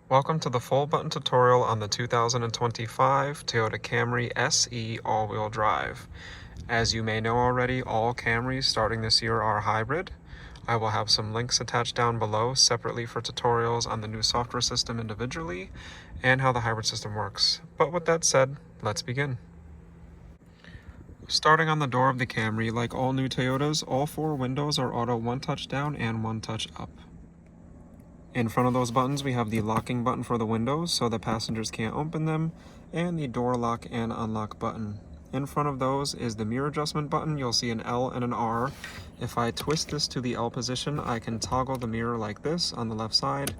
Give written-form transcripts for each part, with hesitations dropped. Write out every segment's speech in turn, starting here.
Welcome to the full button tutorial on the 2025 Toyota Camry SE all-wheel drive. As you may know already, all Camrys starting this year are hybrid. I will have some links attached down below separately for tutorials on the new software system individually and how the hybrid system works. But with that said, let's begin. Starting on the door of the Camry, like all new Toyotas, all four windows are auto one touch down and one touch up. In front of those buttons, we have the locking button for the windows so the passengers can't open them, and the door lock and unlock button. In front of those is the mirror adjustment button. You'll see an L and an R. If I twist this to the L position, I can toggle the mirror like this on the left side.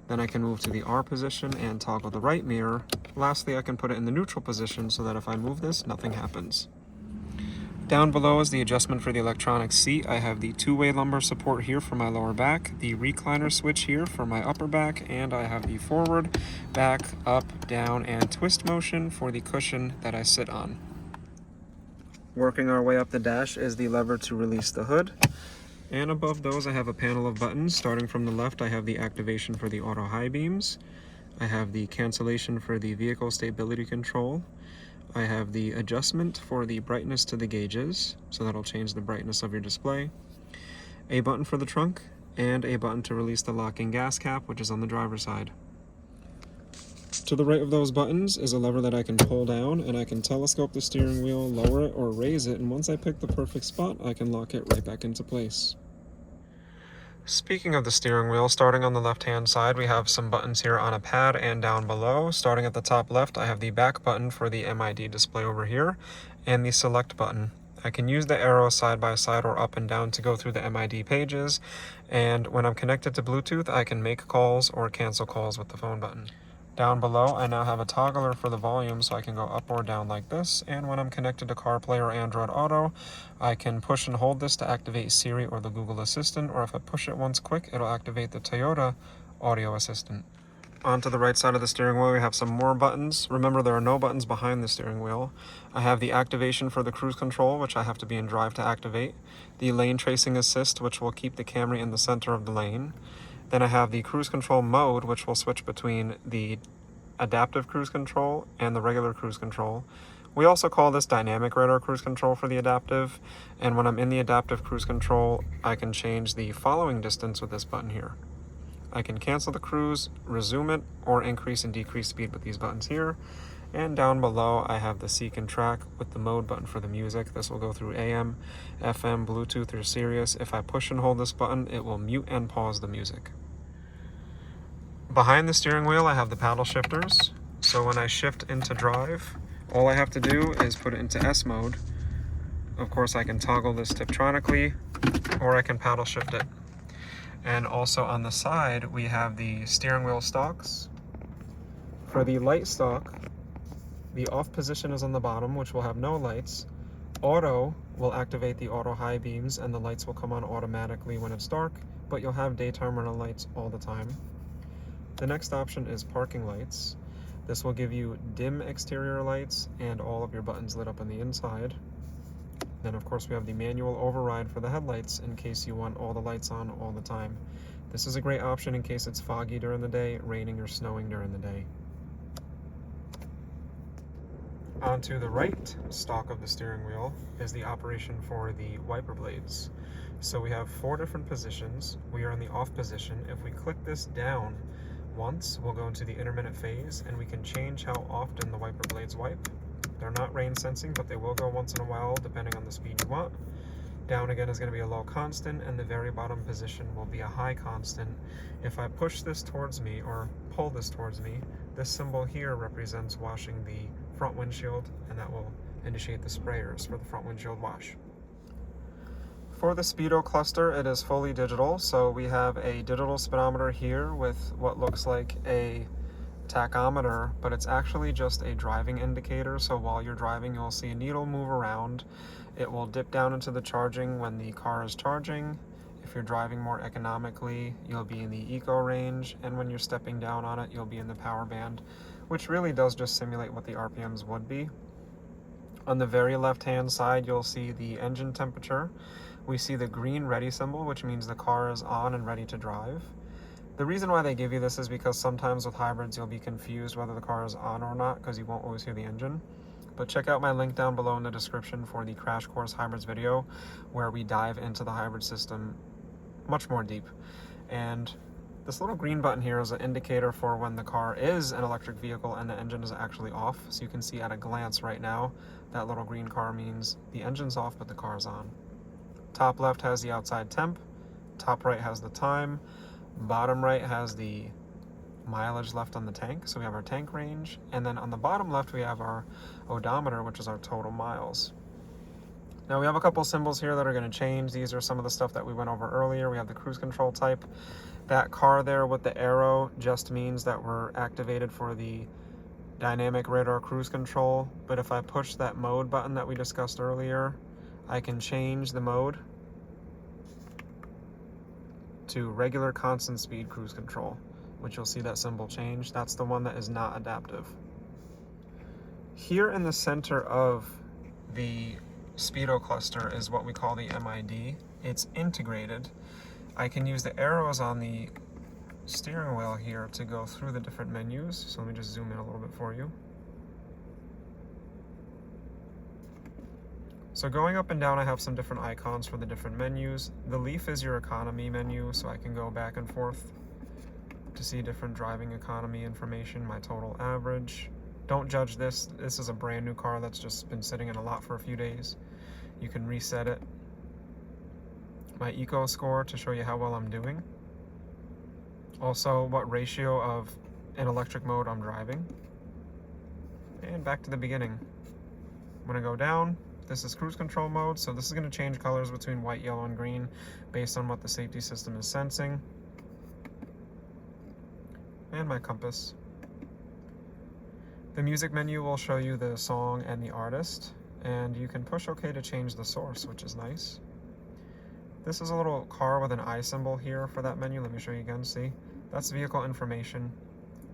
Then I can move to the R position and toggle the right mirror. Lastly, I can put it in the neutral position so that if I move this, nothing happens. Down below is the adjustment for the electronic seat. I have the two-way lumbar support here for my lower back, the recliner switch here for my upper back, and I have the forward, back, up, down, and twist motion for the cushion that I sit on. Working our way up the dash is the lever to release the hood. And above those I have a panel of buttons. Starting from the left, I have the activation for the auto high beams. I have the cancellation for the vehicle stability control. I have the adjustment for the brightness to the gauges, so that'll change the brightness of your display. A button for the trunk, and a button to release the locking gas cap, which is on the driver's side. To the right of those buttons is a lever that I can pull down, and I can telescope the steering wheel, lower it, or raise it, and once I pick the perfect spot, I can lock it right back into place. Speaking of the steering wheel, starting on the left-hand side, we have some buttons here on a pad and down below. Starting at the top left, I have the back button for the MID display over here, and the select button. I can use the arrow side by side or up and down to go through the MID pages, and when I'm connected to Bluetooth, I can make calls or cancel calls with the phone button. Down below, I now have a toggler for the volume, so I can go up or down like this, and when I'm connected to CarPlay or Android Auto, I can push and hold this to activate Siri or the Google Assistant, or if I push it once quick, it'll activate the Toyota Audio Assistant. On to the right side of the steering wheel, we have some more buttons. Remember, there are no buttons behind the steering wheel. I have the activation for the cruise control, which I have to be in drive to activate, the lane tracing assist, which will keep the Camry in the center of the lane. Then I have the cruise control mode, which will switch between the adaptive cruise control and the regular cruise control. We also call this dynamic radar cruise control for the adaptive, and when I'm in the adaptive cruise control, I can change the following distance with this button here. I can cancel the cruise, resume it, or increase and decrease speed with these buttons here. And down below, I have the seek and track with the mode button for the music. This will go through AM, FM, Bluetooth, or Sirius. If I push and hold this button, it will mute and pause the music. Behind the steering wheel, I have the paddle shifters. So when I shift into drive, all I have to do is put it into S mode. Of course, I can toggle this tiptronically, or I can paddle shift it. And also on the side, we have the steering wheel stalks. For the light stalk, the off position is on the bottom, which will have no lights. Auto will activate the auto high beams, and the lights will come on automatically when it's dark, but you'll have daytime running lights all the time. The next option is parking lights. This will give you dim exterior lights and all of your buttons lit up on the inside. Then of course we have the manual override for the headlights in case you want all the lights on all the time. This is a great option in case it's foggy during the day, raining or snowing during the day. Onto the right stalk of the steering wheel is the operation for the wiper blades. So we have 4 different positions. We are in the off position. If we click this down once, we'll go into the intermittent phase, and we can change how often the wiper blades wipe. They're not rain sensing, but they will go once in a while depending on the speed you want. Down again is going to be a low constant, and the very bottom position will be a high constant. If I push this towards me or pull this towards me, this symbol here represents washing the front windshield, and that will initiate the sprayers for the front windshield wash. For the Speedo Cluster, it is fully digital, so we have a digital speedometer here with what looks like a tachometer, but it's actually just a driving indicator, so while you're driving, you'll see a needle move around. It will dip down into the charging when the car is charging. If you're driving more economically, you'll be in the eco range, and when you're stepping down on it, you'll be in the power band, which really does just simulate what the RPMs would be. On the very left-hand side, you'll see the engine temperature. We see the green ready symbol, which means the car is on and ready to drive. The reason why they give you this is because sometimes with hybrids you'll be confused whether the car is on or not because you won't always hear the engine. But check out my link down below in the description for the Crash Course Hybrids video where we dive into the hybrid system much more deep. And this little green button here is an indicator for when the car is an electric vehicle and the engine is actually off. So you can see at a glance right now, that little green car means the engine's off but the car's on. Top left has the outside temp, top right has the time, bottom right has the mileage left on the tank, so we have our tank range, and then on the bottom left we have our odometer, which is our total miles. Now we have a couple symbols here that are going to change. These are some of the stuff that we went over earlier. We have the cruise control type. That car there with the arrow just means that we're activated for the dynamic radar cruise control, but if I push that mode button that we discussed earlier, I can change the mode to regular constant speed cruise control, which you'll see that symbol change. That's the one that is not adaptive. Here in the center of the Speedo cluster is what we call the MID. It's integrated. I can use the arrows on the steering wheel here to go through the different menus. So let me just zoom in a little bit for you. So going up and down, I have some different icons for the different menus. The leaf is your economy menu, so I can go back and forth to see different driving economy information, my total average. Don't judge this. This is a brand new car that's just been sitting in a lot for a few days. You can reset it. My eco score to show you how well I'm doing. Also, what ratio of an electric mode I'm driving. And back to the beginning. I'm gonna go down. This is cruise control mode, so this is going to change colors between white, yellow, and green based on what the safety system is sensing. And my compass. The music menu will show you the song and the artist, and you can push OK to change the source, which is nice. This is a little car with an eye symbol here for that menu. Let me show you again, see? That's vehicle information.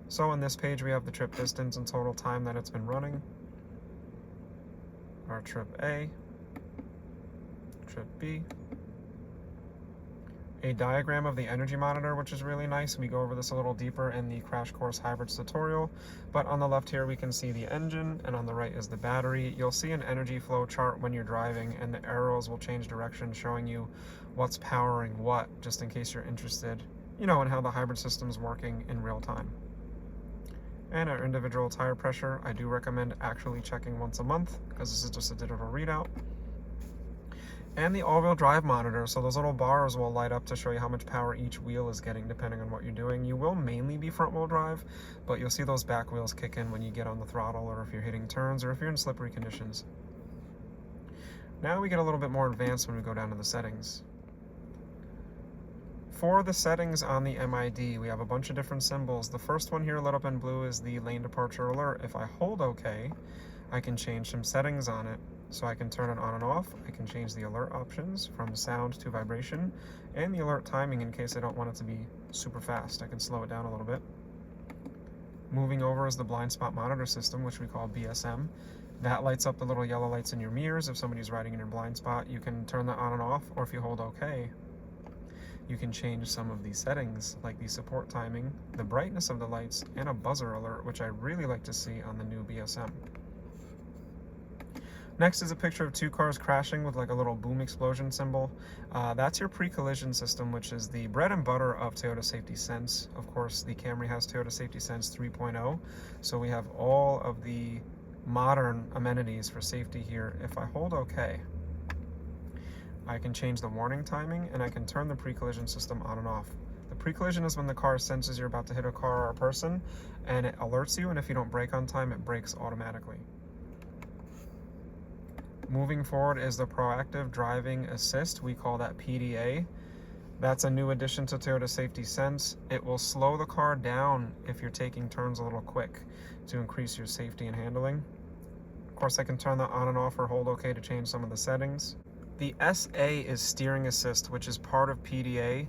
So on this page we have the trip distance and total time that it's been running. Our trip A, trip B, a diagram of the energy monitor, which is really nice. We go over this a little deeper in the Crash Course Hybrids tutorial, but on the left here we can see the engine, and on the right is the battery. You'll see an energy flow chart when you're driving, and the arrows will change direction, showing you what's powering what, just in case you're interested, you know, in how the hybrid system is working in real time. And our individual tire pressure, I do recommend actually checking once a month because this is just a digital readout. And the all-wheel drive monitor, so those little bars will light up to show you how much power each wheel is getting depending on what you're doing. You will mainly be front-wheel drive, but you'll see those back wheels kick in when you get on the throttle or if you're hitting turns or if you're in slippery conditions. Now we get a little bit more advanced when we go down to the settings. For the settings on the MID, we have a bunch of different symbols. The first one here lit up in blue is the lane departure alert. If I hold OK, I can change some settings on it. So I can turn it on and off. I can change the alert options from sound to vibration and the alert timing in case I don't want it to be super fast. I can slow it down a little bit. Moving over is the blind spot monitor system, which we call BSM. That lights up the little yellow lights in your mirrors. If somebody's riding in your blind spot, you can turn that on and off, or if you hold OK, you can change some of these settings, like the support timing, the brightness of the lights, and a buzzer alert, which I really like to see on the new BSM. Next is a picture of two cars crashing with like a little boom explosion symbol. That's your pre-collision system, which is the bread and butter of Toyota Safety Sense. Of course, the Camry has Toyota Safety Sense 3.0, so we have all of the modern amenities for safety here. If I hold OK, I can change the warning timing, and I can turn the pre-collision system on and off. The pre-collision is when the car senses you're about to hit a car or a person, and it alerts you, and if you don't brake on time, it brakes automatically. Moving forward is the proactive driving assist. We call that PDA. That's a new addition to Toyota Safety Sense. It will slow the car down if you're taking turns a little quick to increase your safety and handling. Of course, I can turn that on and off or hold OK to change some of the settings. The SA is steering assist, which is part of PDA.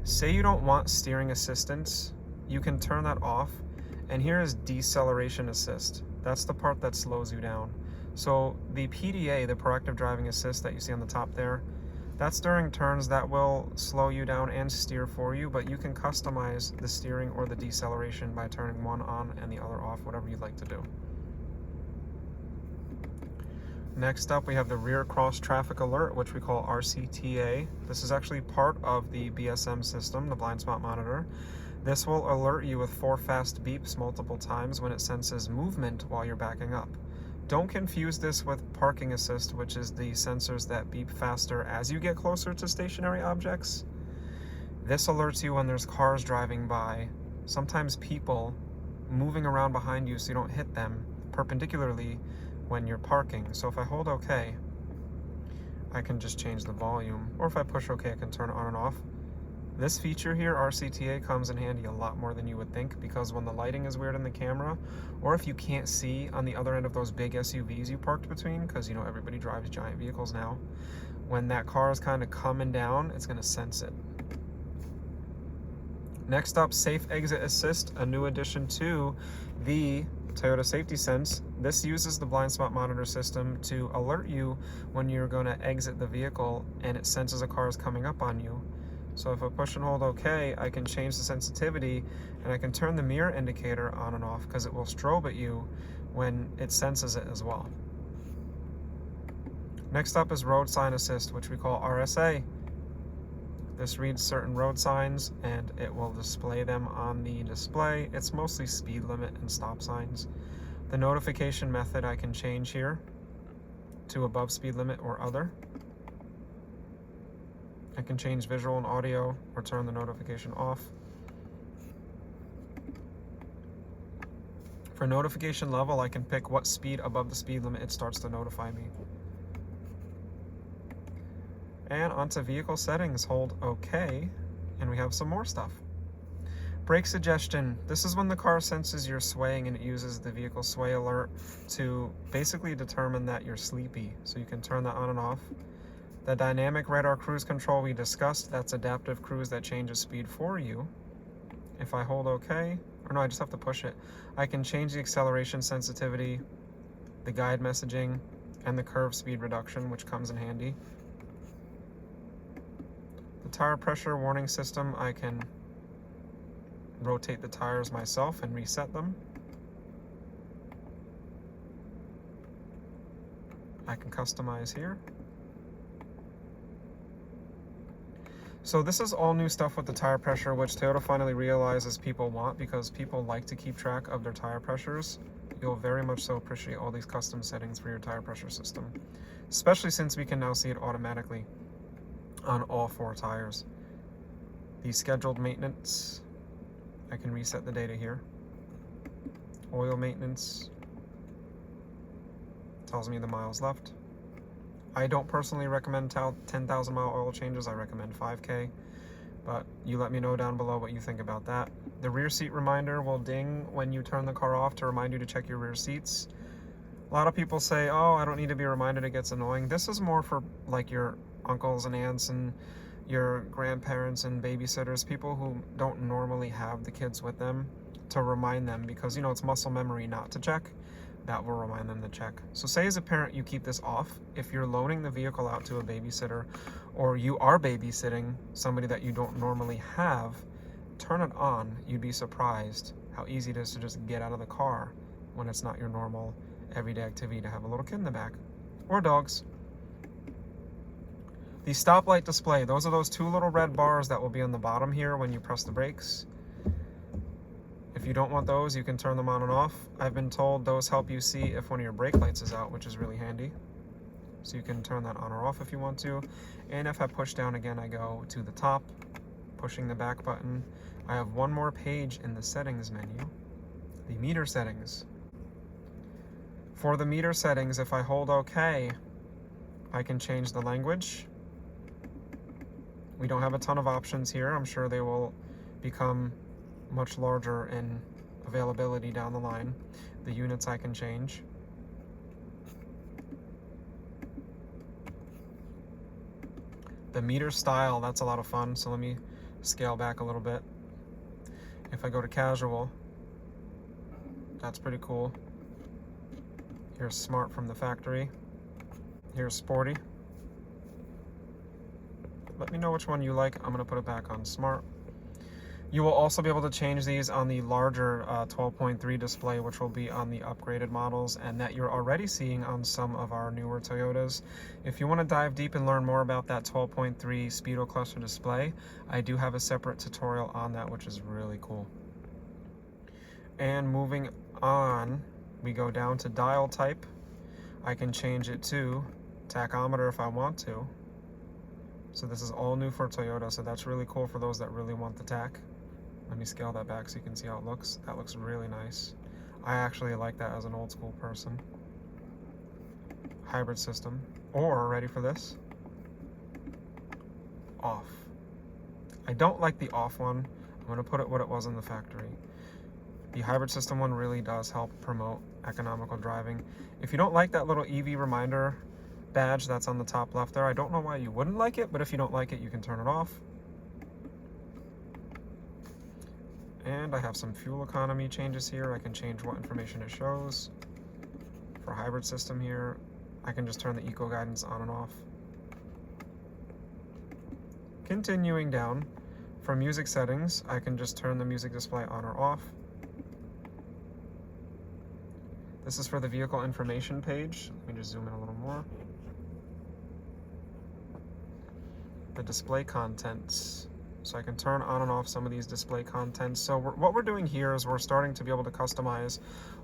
Say you don't want steering assistance, you can turn that off. And here is deceleration assist. That's the part that slows you down. So the PDA, the proactive driving assist that you see on the top there, That's during turns. That will slow you down and steer for you, but you can customize the steering or the deceleration by turning one on and the other off, whatever you'd like to do. Next up, we have the rear cross traffic alert, which we call RCTA. This is actually part of the BSM system, the blind spot monitor. This will alert you with 4 fast beeps multiple times when it senses movement while you're backing up. Don't confuse this with parking assist, which is the sensors that beep faster as you get closer to stationary objects. This alerts you when there's cars driving by, sometimes people moving around behind you so you don't hit them perpendicularly when you're parking. So if I hold OK, I can just change the volume, or if I push OK, I can turn it on and off. This feature here, RCTA, comes in handy a lot more than you would think, because when the lighting is weird in the camera, or if you can't see on the other end of those big SUVs you parked between, because you know everybody drives giant vehicles now, when that car is kind of coming down, it's going to sense it. Next up, Safe Exit Assist, a new addition to the Toyota Safety Sense. This uses the blind spot monitor system to alert you when you're going to exit the vehicle and it senses a car is coming up on you. So if I push and hold OK, I can change the sensitivity and I can turn the mirror indicator on and off, because it will strobe at you when it senses it as well. Next up is Road Sign Assist, which we call RSA. This reads certain road signs and it will display them on the display. It's mostly speed limit and stop signs. The notification method I can change here to above speed limit or other. I can change visual and audio or turn the notification off. For notification level, I can pick what speed above the speed limit it starts to notify me. And onto vehicle settings, hold OK, and we have some more stuff. Brake suggestion. This is when the car senses you're swaying and it uses the vehicle sway alert to basically determine that you're sleepy. So you can turn that on and off. The dynamic radar cruise control we discussed, that's adaptive cruise that changes speed for you. If I hold OK, or no, I just have to push it, I can change the acceleration sensitivity, the guide messaging, and the curve speed reduction, which comes in handy. The tire pressure warning system, I can rotate the tires myself and reset them. I can customize here. So this is all new stuff with the tire pressure, which Toyota finally realizes people want, because people like to keep track of their tire pressures. You'll very much so appreciate all these custom settings for your tire pressure system, especially since we can now see it automatically on all 4 tires. The scheduled maintenance, I can reset the data here. Oil maintenance tells me the miles left. I don't personally recommend 10,000 mile oil changes. I recommend 5K, but you let me know down below what you think about that. The rear seat reminder will ding when you turn the car off to remind you to check your rear seats. A lot of people say, oh, I don't need to be reminded, it gets annoying. This is more for like your uncles and aunts and your grandparents and babysitters, people who don't normally have the kids with them, to remind them, because you know it's muscle memory not to check. That will remind them to check. So say as a parent you keep this off. If you're loaning the vehicle out to a babysitter, or you are babysitting somebody that you don't normally have, turn it on. You'd be surprised how easy it is to just get out of the car when it's not your normal everyday activity to have a little kid in the back, or dogs. The stoplight display, those are those 2 little red bars that will be on the bottom here when you press the brakes. If you don't want those, you can turn them on and off. I've been told those help you see if one of your brake lights is out, which is really handy. So you can turn that on or off if you want to. And if I push down again, I go to the top, pushing the back button. I have one more page in the settings menu, the meter settings. For the meter settings, if I hold OK, I can change the language. We don't have a ton of options here. I'm sure they will become much larger in availability down the line. The units I can change. The meter style, that's a lot of fun, so let me scale back a little bit. If I go to casual, that's pretty cool. Here's smart from the factory. Here's sporty. Let me know which one you like. I'm going to put it back on smart. You will also be able to change these on the larger 12.3 display, which will be on the upgraded models and that you're already seeing on some of our newer Toyotas. If you want to dive deep and learn more about that 12.3 Speedo Cluster display, I do have a separate tutorial on that, which is really cool. And moving on, we go down to dial type. I can change it to tachometer if I want to. So this is all new for Toyota, so that's really cool for those that really want the tach. Let me scale that back so you can see how it looks. That looks really nice. I actually like that as an old school person. Hybrid system. Or, ready for this? Off. I don't like the off one. I'm going to put it what it was in the factory. The hybrid system one really does help promote economical driving. If you don't like that little EV reminder badge that's on the top left there, I don't know why you wouldn't like it, but if you don't like it, you can turn it off. And I have some fuel economy changes here. I can change what information it shows. For hybrid system here, I can just turn the eco guidance on and off. Continuing down, for music settings, I can just turn the music display on or off. This is for the vehicle information page. Let me just zoom in a little more. The display contents. So I can turn on and off some of these display contents. So what we're doing here is we're starting to be able to customize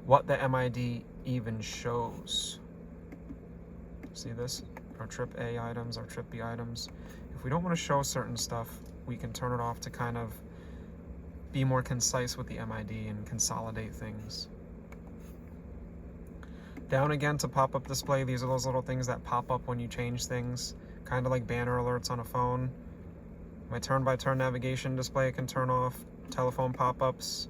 what the MID even shows. See this? Our trip A items, our trip B items. If we don't want to show certain stuff, we can turn it off to kind of be more concise with the MID and consolidate things. Down again to pop-up display, these are those little things that pop up when you change things, kind of like banner alerts on a phone. My turn-by-turn navigation display can turn off, telephone pop-ups,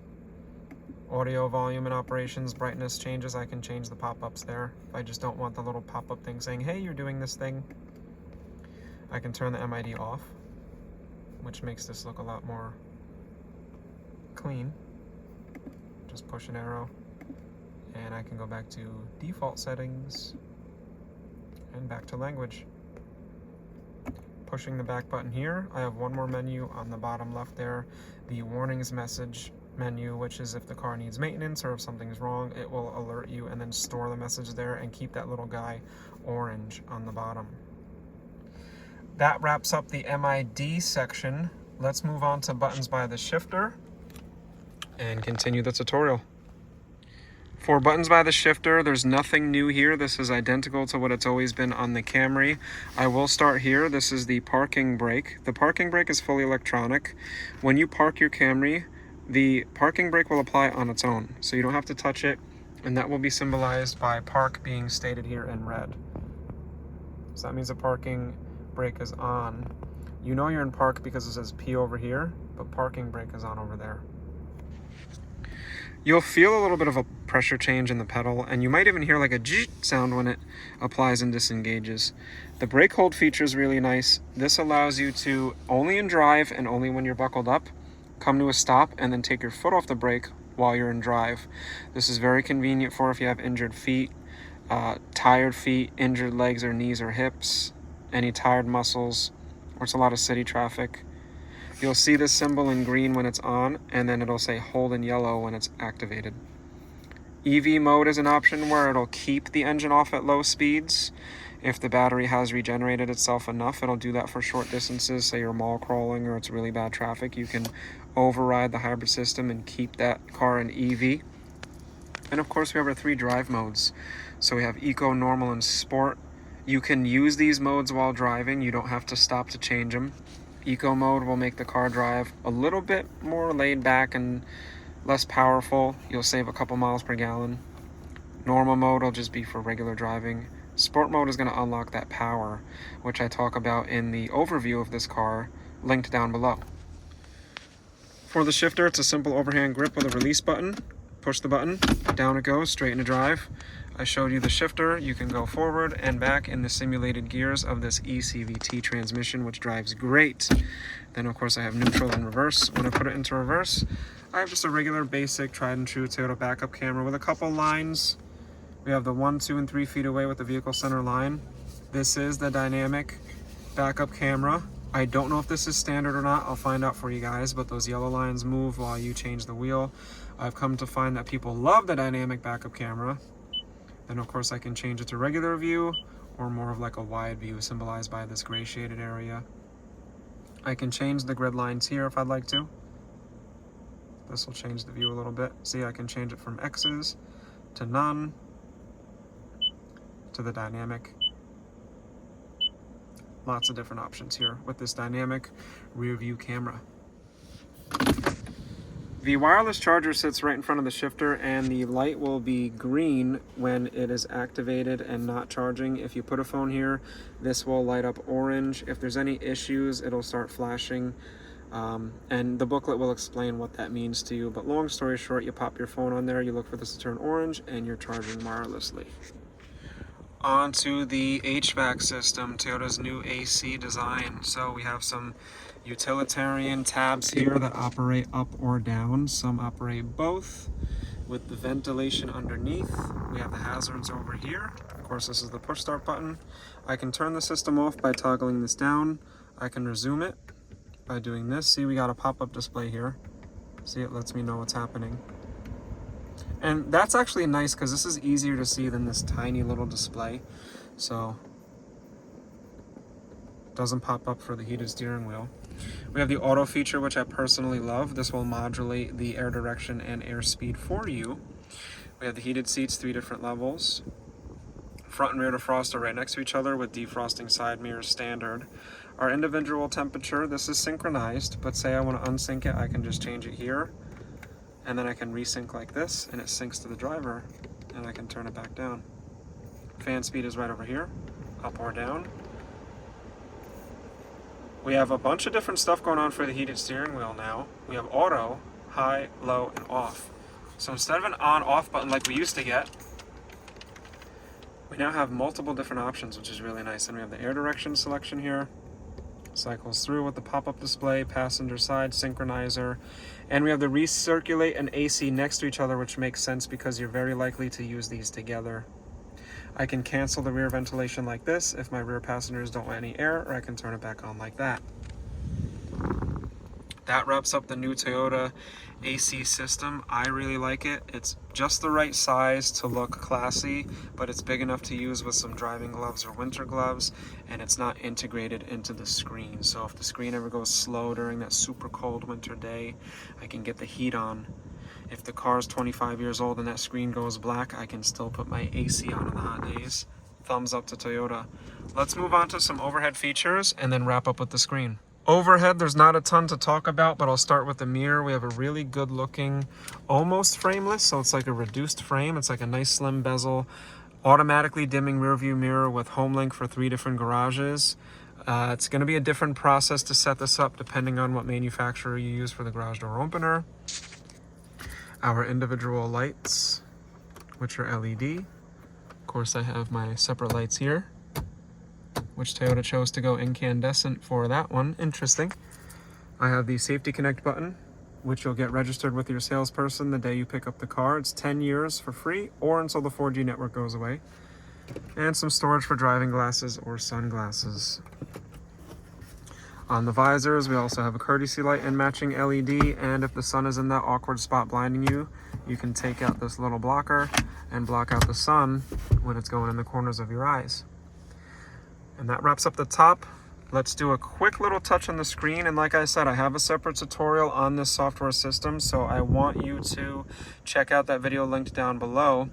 audio volume and operations, brightness changes, I can change the pop-ups there. If I just don't want the little pop-up thing saying, hey, you're doing this thing, I can turn the MID off, which makes this look a lot more clean. Just push an arrow, and I can go back to default settings, and back to language. Pushing the back button here, I have one more menu on the bottom left there, the warnings message menu, which is if the car needs maintenance or if something's wrong, it will alert you and then store the message there and keep that little guy orange on the bottom. That wraps up the MID section. Let's move on to buttons by the shifter and continue the tutorial. For buttons by the shifter, there's nothing new here. This is identical to what it's always been on the Camry. I will start here. This is the parking brake. The parking brake is fully electronic. When you park your Camry, the parking brake will apply on its own, so you don't have to touch it, and that will be symbolized by park being stated here in red. So that means the parking brake is on. You know you're in park because it says P over here, but parking brake is on over there. You'll feel a little bit of a pressure change in the pedal, and you might even hear like a zzz sound when it applies and disengages. The brake hold feature is really nice. This allows you to, only in drive and only when you're buckled up, come to a stop and then take your foot off the brake while you're in drive. This is very convenient for if you have injured feet, tired feet, injured legs or knees or hips, any tired muscles, or it's a lot of city traffic. You'll see this symbol in green when it's on, and then it'll say hold in yellow when it's activated. EV mode is an option where it'll keep the engine off at low speeds. If the battery has regenerated itself enough, it'll do that for short distances, say you're mall crawling or it's really bad traffic. You can override the hybrid system and keep that car in EV. And of course we have our 3 drive modes. So we have Eco, Normal, and Sport. You can use these modes while driving. You don't have to stop to change them. Eco mode will make the car drive a little bit more laid back and less powerful. You'll save a couple miles per gallon. Normal mode will just be for regular driving. Sport mode is going to unlock that power, which I talk about in the overview of this car, linked down below. For the shifter, it's a simple overhand grip with a release button. Push the button, down it goes, straight into drive. I showed you the shifter. You can go forward and back in the simulated gears of this eCVT transmission, which drives great. Then of course I have neutral and reverse. When I put it into reverse, I have just a regular basic tried and true Toyota backup camera with a couple lines. We have the 1, 2, and 3 feet away with the vehicle center line. This is the dynamic backup camera. I don't know if this is standard or not. I'll find out for you guys, but those yellow lines move while you change the wheel. I've come to find that people love the dynamic backup camera. Then of course I can change it to regular view or more of like a wide view symbolized by this gray shaded area. I can change the grid lines here if I'd like to. This will change the view a little bit. See, I can change it from X's to none to the dynamic. Lots of different options here with this dynamic rear view camera. The wireless charger sits right in front of the shifter, and the light will be green when it is activated and not charging. If you put a phone here, this will light up orange. If there's any issues, it'll start flashing. And the booklet will explain what that means to you. But long story short, you pop your phone on there, you look for this to turn orange, and you're charging wirelessly. Onto the HVAC system, Toyota's new AC design. So we have some utilitarian tabs here that operate up or down. Some operate both with the ventilation underneath. We have the hazards over here. Of course, this is the push start button. I can turn the system off by toggling this down. I can resume it by doing this. See, we got a pop-up display here. See, it lets me know what's happening. And that's actually nice because this is easier to see than this tiny little display. So, it doesn't pop up for the heated steering wheel. We have the auto feature, which I personally love. This will modulate the air direction and air speed for you. We have the heated seats, 3 different levels. Front and rear defrost are right next to each other with defrosting side mirrors standard. Our individual temperature, this is synchronized, but say I want to unsync it, I can just change it here. And then I can resync like this, and it syncs to the driver, and I can turn it back down. Fan speed is right over here, up or down. We have a bunch of different stuff going on for the heated steering wheel now. We have auto, high, low, and off. So instead of an on-off button like we used to get, we now have multiple different options, which is really nice. And we have the air direction selection here. Cycles through with the pop-up display, passenger side, synchronizer, and we have the recirculate and AC next to each other, which makes sense because you're very likely to use these together. I can cancel the rear ventilation like this if my rear passengers don't want any air, or I can turn it back on like that. That wraps up the new Toyota AC system. I really like it. It's just the right size to look classy, but it's big enough to use with some driving gloves or winter gloves, and it's not integrated into the screen. So if the screen ever goes slow during that super cold winter day, I can get the heat on. If the car is 25 years old and that screen goes black, I can still put my AC on in the hot days. Thumbs up to Toyota. Let's move on to some overhead features and then wrap up with the screen. Overhead, there's not a ton to talk about, but I'll start with the mirror. We have a really good looking, almost frameless, so it's like a reduced frame. It's like a nice slim bezel, automatically dimming rear view mirror with home link for 3 different garages. It's going to be a different process to set this up depending on what manufacturer you use for the garage door opener. Our individual lights, which are LED. Of course, I have my separate lights here, which Toyota chose to go incandescent for that one. Interesting. I have the Safety Connect button, which you'll get registered with your salesperson the day you pick up the car. It's 10 years for free or until the 4G network goes away. And some storage for driving glasses or sunglasses. On the visors, we also have a courtesy light and matching LED, and if the sun is in that awkward spot blinding you, you can take out this little blocker and block out the sun when it's going in the corners of your eyes. And that wraps up the top. Let's do a quick little touch on the screen. And like I said, I have a separate tutorial on this software system, so I want you to check out that video linked down below.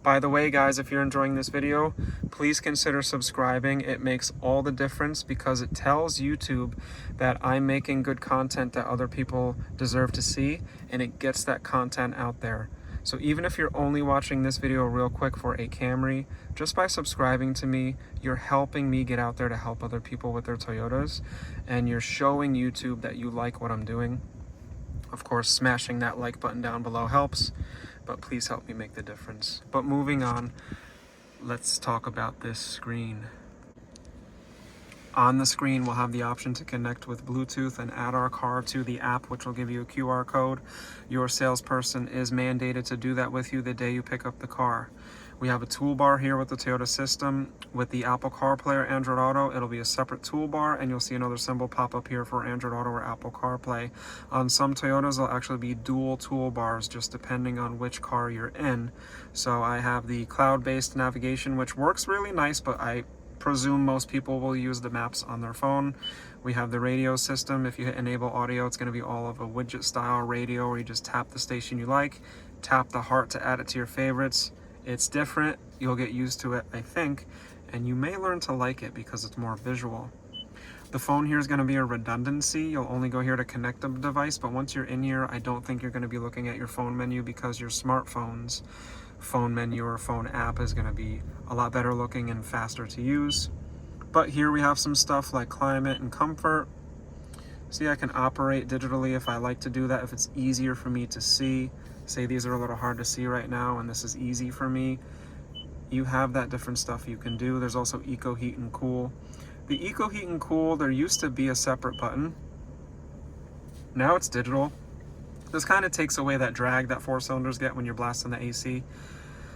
By the way, guys, if you're enjoying this video, please consider subscribing. It makes all the difference because it tells YouTube that I'm making good content that other people deserve to see, and it gets that content out there. So even if you're only watching this video real quick for a Camry, just by subscribing to me, you're helping me get out there to help other people with their Toyotas, and you're showing YouTube that you like what I'm doing. Of course, smashing that like button down below helps, but please help me make the difference. But moving on, let's talk about this screen. On the screen, we'll have the option to connect with Bluetooth and add our car to the app, which will give you a QR code. Your salesperson is mandated to do that with you the day you pick up the car. We have a toolbar here with the Toyota system. With the Apple CarPlay or Android Auto, it'll be a separate toolbar, and you'll see another symbol pop up here for Android Auto or Apple CarPlay. On some Toyotas, there'll actually be dual toolbars, just depending on which car you're in. So I have the cloud-based navigation, which works really nice, but I presume most people will use the maps on their phone. We have the radio system. If you hit enable audio, it's going to be all of a widget style radio where you just tap the station you like, tap the heart to add it to your favorites. It's different. You'll get used to it, I think, and you may learn to like it because it's more visual. The phone here is going to be a redundancy. You'll only go here to connect the device, but once you're in here, I don't think you're going to be looking at your phone menu because your smartphone's phone menu or phone app is going to be a lot better looking and faster to use. But here we have some stuff like climate and comfort. See, I can operate digitally if I like to do that, if it's easier for me to see. Say these are a little hard to see right now and this is easy for me. You have that different stuff you can do. There's also Eco Heat and Cool. The Eco Heat and Cool, there used to be a separate button. Now it's digital. This kind of takes away that drag that 4 cylinders get when you're blasting the AC.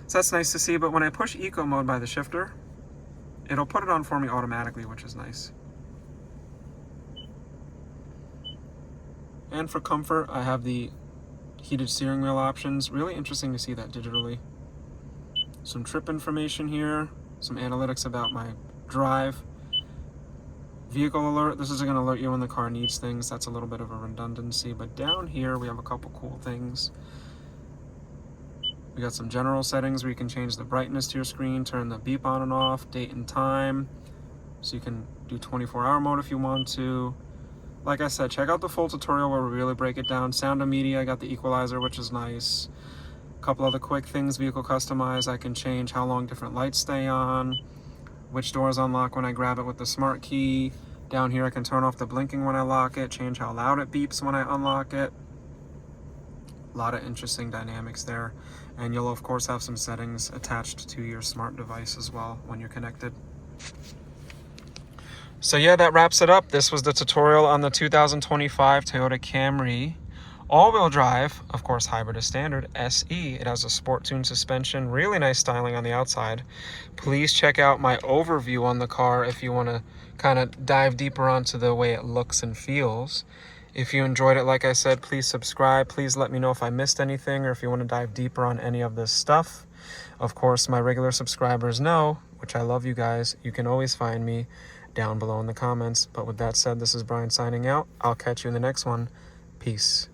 So that's nice to see, but when I push Eco Mode by the shifter, it'll put it on for me automatically, which is nice. And for comfort, I have the heated steering wheel options. Really interesting to see that digitally. Some trip information here, some analytics about my drive. Vehicle alert, this is going to alert you when the car needs things. That's a little bit of a redundancy, but down here we have a couple cool things. We got some general settings where you can change the brightness to your screen, turn the beep on and off, date and time, so you can do 24-hour mode if you want to. Like I said, check out the full tutorial where we really break it down. Sound and media, I got the equalizer, which is nice. A couple other quick things, vehicle customize, I can change how long different lights stay on, which doors unlock when I grab it with the smart key. Down here I can turn off the blinking when I lock it, change how loud it beeps when I unlock it. A lot of interesting dynamics there. And you'll of course have some settings attached to your smart device as well when you're connected. So yeah, that wraps it up. This was the tutorial on the 2025 Toyota Camry all-wheel drive, of course hybrid is standard, SE. It has a sport tune suspension, really nice styling on the outside. Please check out my overview on the car if you want to kind of dive deeper onto the way it looks and feels. If you enjoyed it, like I said, please subscribe. Please let me know if I missed anything or if you want to dive deeper on any of this stuff. Of course, my regular subscribers know, which I love you guys, you can always find me down below in the comments. But with that said, this is Brian signing out. I'll catch you in the next one. Peace.